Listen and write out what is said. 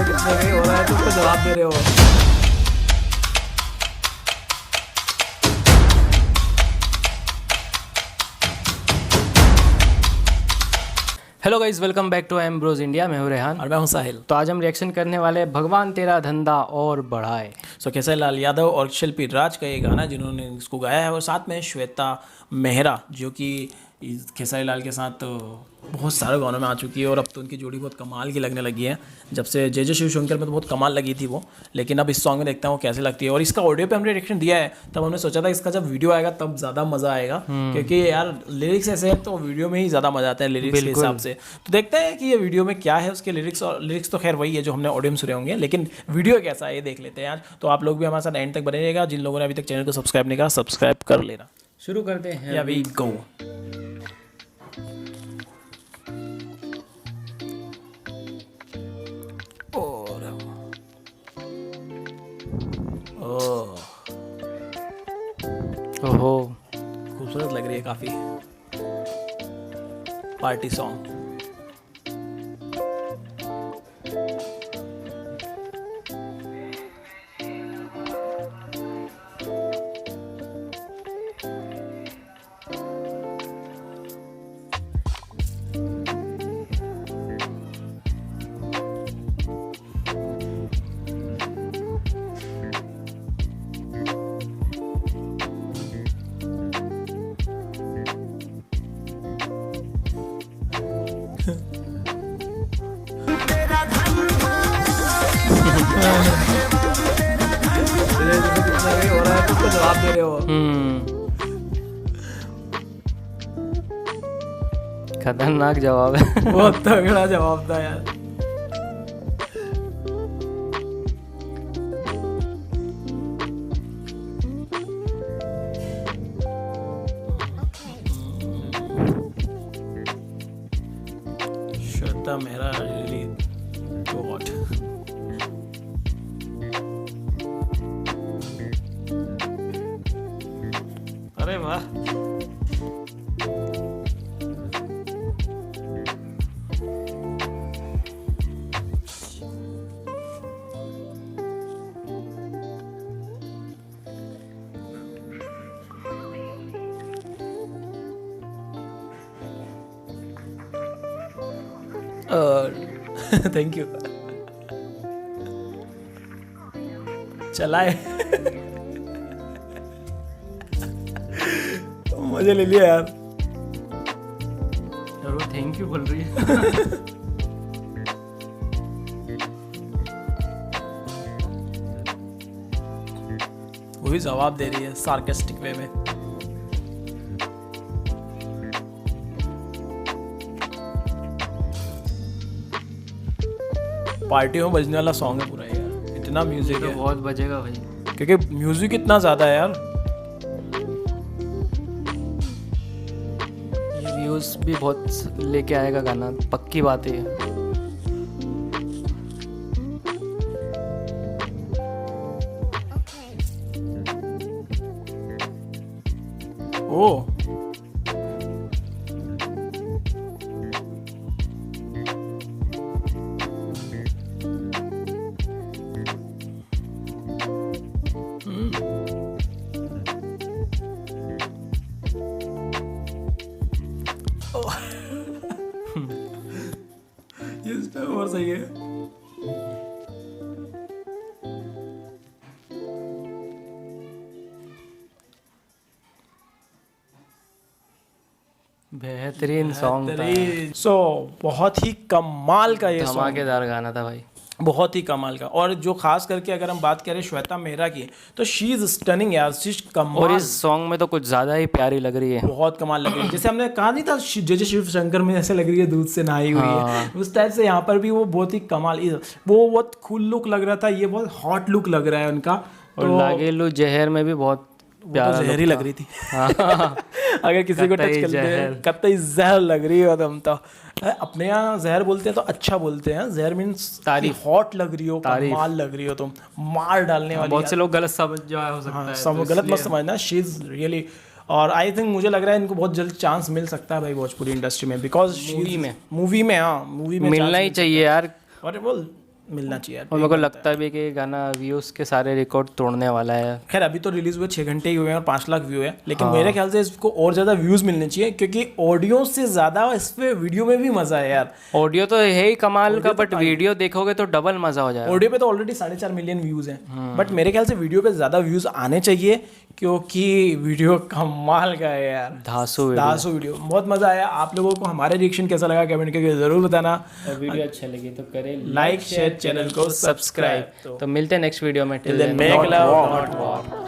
कितने नहीं हो रहा है, तुम तो जवाब दे रहे हो। Hello guys, welcome back to Ambrose India. मैं हूं रेहान और मैं हूं साहिल। तो आज हम रिएक्शन करने वाले हैं भगवान तेरा धंधा और बढ़ाए। खेसारी लाल यादव और शिल्पी राज का ये गाना जिन्होंने इसको गाया है, और साथ में श्वेता मेहरा जो कि खेसारी लाल के साथ बहुत सारे गानों में आ चुकी है, और अब तो उनकी जोड़ी बहुत कमाल की लगने लगी है। जब से जय जय शिवशंकर में तो बहुत कमाल लगी थी वो, लेकिन अब इस सॉन्ग में देखता हूँ कैसे लगती है। और इसका ऑडियो पे हमने रिएक्शन दिया है, तब हमने सोचा था इसका जब वीडियो आएगा तब ज़्यादा मज़ा आएगा, क्योंकि यार लिरिक्स ऐसे हैं तो वीडियो में ही ज़्यादा मज़ा आता है लिरिक्स के हिसाब से। तो देखते हैं कि ये वीडियो में क्या है उसके लिरिक्स, और लिरिक्स तो खैर वही है जो हमने ऑडियो में सुने होंगे, लेकिन वीडियो कैसा है ये देख लेते हैं आज। तो आप लोग भी हमारे साथ एंड तक बने रहिएगा। जिन लोगों ने अभी तक चैनल को सब्सक्राइब नहीं करा, सब्सक्राइब कर लेना। शुरू करते हैं। अभी गो। ओहो, खूबसूरत लग रही है काफी, पार्टी सॉन्ग। नहीं हो रहा है, तुम तो जवाब दे रहे हो। खतरनाक जवाब है। बहुत तगड़ा जवाब था यार। Shweta Mehra really God. अरे वाह, थैंक यू। चलाए। मजे ले लिया यार। और वो थैंक यू बोल रही है। वो भी जवाब दे रही है सार्केस्टिक वे में। पार्टी में बजने वाला सॉन्ग है पूरा यार, इतना म्यूजिक तो है। बहुत बजेगा भाई, क्योंकि म्यूजिक इतना ज्यादा है यार। ये व्यूज भी बहुत लेके आएगा गाना, पक्की बात है। ओ ये स्टेप और सही है। बेहतरीन सॉन्ग था, बहुत ही कमाल का ये सॉन्ग, धमाकेदार गाना था भाई, बहुत ही कमाल का। और जो खास करके अगर हम बात करें श्वेता मेहरा की, तो शी इज स्टनिंग यार, शी कमाल। और इस सॉन्ग में तो कुछ ज्यादा ही प्यारी लग रही है, बहुत कमाल लग रही है। जैसे हमने कहा नहीं था जय जय शिव शंकर में ऐसे लग रही है दूध से नहाई हुई है, उस टाइप से यहाँ पर भी वो बहुत ही कमाल, वो बहुत कूल लुक लग रहा था, ये बहुत हॉट लुक लग रहा है उनका। और लागेलू जहर में भी बहुत प्यारा जहरी लग रही थी। अगर किसी को टच कर ले, कतई जहर लग रही है तुम तो। अपने यहाँ जहर बोलते हैं तो अच्छा बोलते हैं, जहर मीन्स तारीफ, हॉट लग रही हो, कमाल लग रही हो तुम, मार डालने वाली। बहुत से लोग गलत समझ जाए हो सकता है, सब गलत मत समझना, शी इज रियली और आई थिंक मुझे लग रहा है इनको बहुत जल्द चांस मिल सकता है भाई भोजपुरी इंडस्ट्री में, बिकॉज मूवी में हाँ मूवी में मिलना ही चाहिए यार। और बोल मिलना चाहिए यार। और मेरे को लगता भी है कि ये गाना व्यूज़ के सारे रिकॉर्ड तोड़ने वाला है। खैर अभी तो रिलीज हुए 6 घंटे ही हुए हैं और 5 लाख व्यू है, लेकिन मेरे ख्याल से इसको और ज़्यादा व्यूज़ मिलने चाहिए, क्योंकि ऑडियो से ज़्यादा इस पे वीडियो में भी मज़ा है यार। ऑडियो तो है ही कमाल का, बट वीडियो देखोगे तो डबल मज़ा हो जाएगा। ऑडियो पे तो ऑलरेडी 4.5 मिलियन व्यूज़ हैं, बट मेरे ख्याल से वीडियो पे ज़्यादा व्यूज़ आने चाहिए, क्योंकि वीडियो कमाल का है यार। धांसू वीडियो बहुत मज़ा आया। आप लोगों को हमारे रिएक्शन कैसा लगा कमेंट करके ज़रूर बताना, और वीडियो अच्छा लगे तो करें लाइक शेयर, चैनल को सब्सक्राइब। तो मिलते हैं नेक्स्ट वीडियो में। Till then, make love, not war.